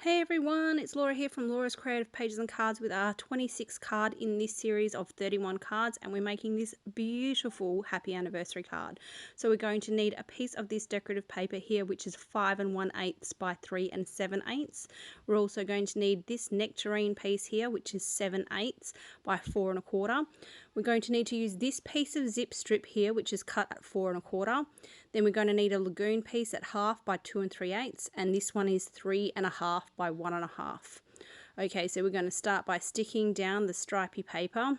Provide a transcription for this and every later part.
Hey everyone, it's Laura here from Laura's Creative Pages and Cards with our 26th card in this series of 31 cards, and we're making this beautiful happy anniversary card. So we're going to need a piece of this decorative paper here, which is 5 1/8 by 3 7/8. We're also going to need this nectarine piece here, which is 7/8 by 4 1/4. We're going to need to use this piece of zip strip here, which is cut at 4 1/4. Then we're going to need a lagoon piece at 1/2 by 2 3/8, and this one is 3 1/2 by 1 1/2. Okay, so we're going to start by sticking down the stripy paper.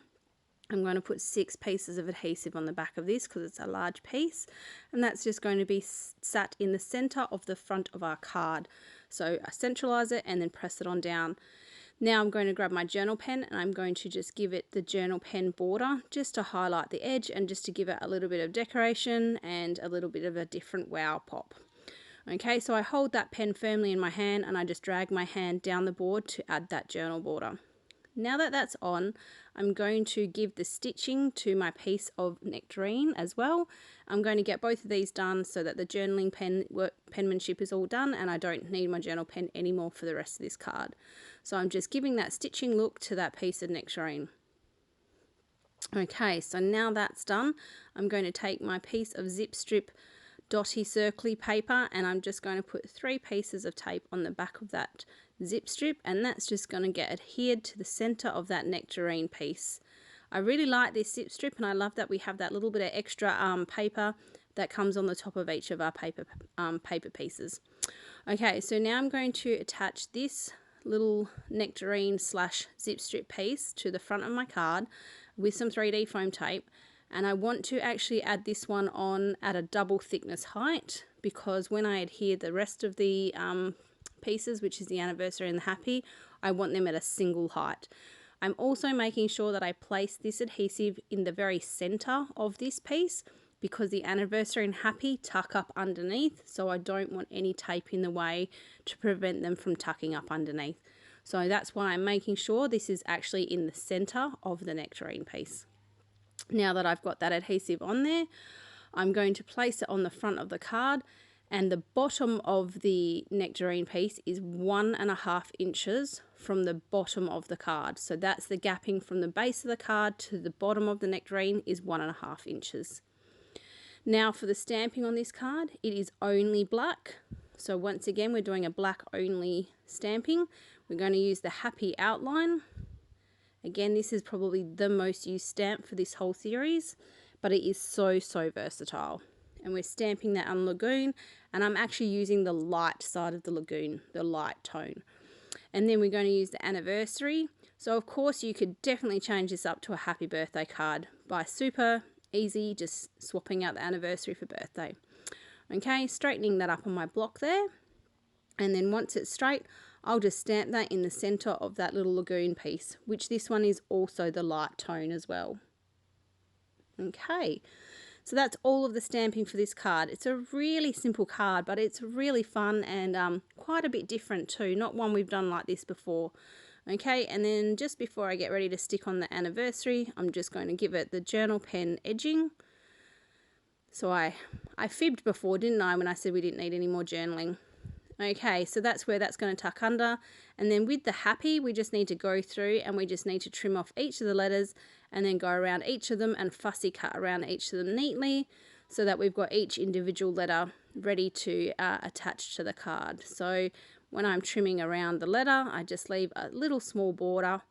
I'm going to put 6 pieces of adhesive on the back of this because it's a large piece, and that's just going to be sat in the center of the front of our card. So I centralize it and then press it on down. Now I'm going to grab my journal pen and I'm going to just give it the journal pen border just to highlight the edge and just to give it a little bit of decoration and a little bit of a different wow pop. Okay, so I hold that pen firmly in my hand and I just drag my hand down the board to add that journal border. Now that that's on, I'm going to give the stitching to my piece of nectarine as well. I'm going to get both of these done so that the journaling penmanship is all done and I don't need my journal pen anymore for the rest of this card. So I'm just giving that stitching look to that piece of nectarine. Okay, so now that's done, I'm going to take my piece of zip strip dotty circly paper and I'm just going to put 3 pieces of tape on the back of that zip strip, and that's just going to get adhered to the center of that nectarine piece. I really like this zip strip and I love that we have that little bit of extra paper that comes on the top of each of our paper pieces. Okay, so now I'm going to attach this little nectarine / zip strip piece to the front of my card with some 3D foam tape, and I want to actually add this one on at a double thickness height because when I adhere the rest of the pieces, which is the anniversary and the happy, I want them at a single height. I'm also making sure that I place this adhesive in the very center of this piece because the anniversary and happy tuck up underneath, so I don't want any tape in the way to prevent them from tucking up underneath. So that's why I'm making sure this is actually in the center of the nectarine piece. Now that I've got that adhesive on there, I'm going to place it on the front of the card, and the bottom of the nectarine piece is 1 1/2 inches from the bottom of the card. So that's the gapping from the base of the card to the bottom of the nectarine is 1 1/2 inches. Now for the stamping on this card, it is only black. So once again, we're doing a black only stamping. We're going to use the happy outline. Again, this is probably the most used stamp for this whole series, but it is so versatile. And we're stamping that on lagoon, and I'm actually using the light side of the lagoon, the light tone. And then we're going to use the anniversary. So of course you could definitely change this up to a happy birthday card by super easy, just swapping out the anniversary for birthday. Okay, straightening that up on my block there. And then once it's straight, I'll just stamp that in the center of that little lagoon piece, which this one is also the light tone as well. Okay, so that's all of the stamping for this card. It's a really simple card, but it's really fun and quite a bit different too. Not one we've done like this before. Okay, and then just before I get ready to stick on the anniversary, I'm just going to give it the journal pen edging. So I fibbed before, didn't I, when I said we didn't need any more journaling. Okay, so that's where that's going to tuck under, and then with the happy we just need to go through and we just need to trim off each of the letters and then go around each of them and fussy cut around each of them neatly so that we've got each individual letter ready to attach to the card. So when I'm trimming around the letter, I just leave a little small border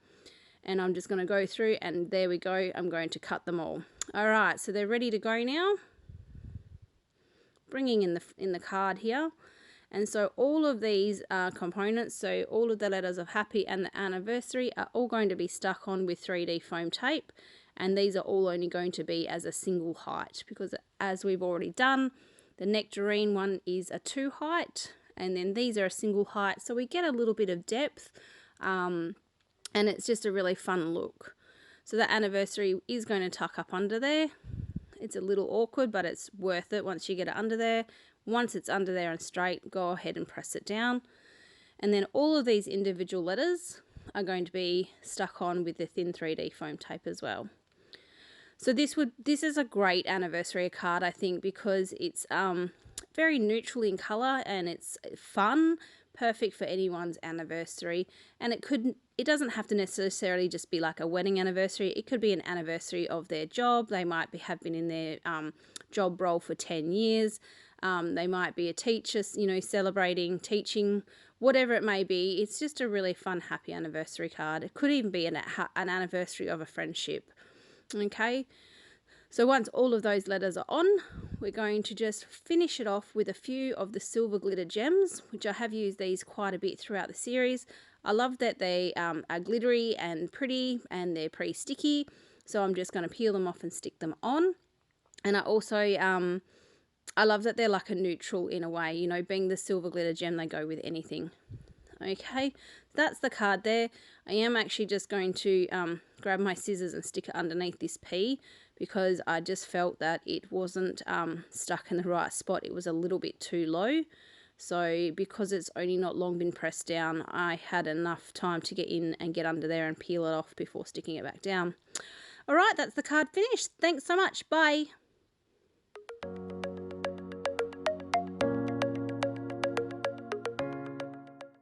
and I'm just going to go through, and there we go, I'm going to cut them all. Alright, so they're ready to go now. Bringing in the card here. And so all of these components, so all of the letters of happy and the anniversary are all going to be stuck on with 3D foam tape, and these are all only going to be as a single height because as we've already done, the nectarine one is a 2 height and then these are a single height, so we get a little bit of depth and it's just a really fun look. So the anniversary is going to tuck up under there. It's a little awkward, but it's worth it once you get it under there. Once it's under there and straight, go ahead and press it down. And then all of these individual letters are going to be stuck on with the thin 3D foam tape as well. So this is a great anniversary card, I think, because it's very neutral in colour and it's fun, perfect for anyone's anniversary. And it doesn't have to necessarily just be like a wedding anniversary. It could be an anniversary of their job. They might have been in their job role for 10 years. They might be a teacher, celebrating teaching, whatever it may be. It's just a really fun, happy anniversary card. It could even be an anniversary of a friendship. Okay. So once all of those letters are on, we're going to just finish it off with a few of the silver glitter gems, which I have used these quite a bit throughout the series. I love that they are glittery and pretty, and they're pretty sticky. So I'm just going to peel them off and stick them on. And I also, I love that they're like a neutral in a way, being the silver glitter gem, they go with anything. Okay, that's the card there. I am actually just going to grab my scissors and stick it underneath this P, because I just felt that it wasn't stuck in the right spot. It was a little bit too low. So because it's only not long been pressed down, I had enough time to get in and get under there and peel it off before sticking it back down. All right, that's the card finished. Thanks so much. Bye.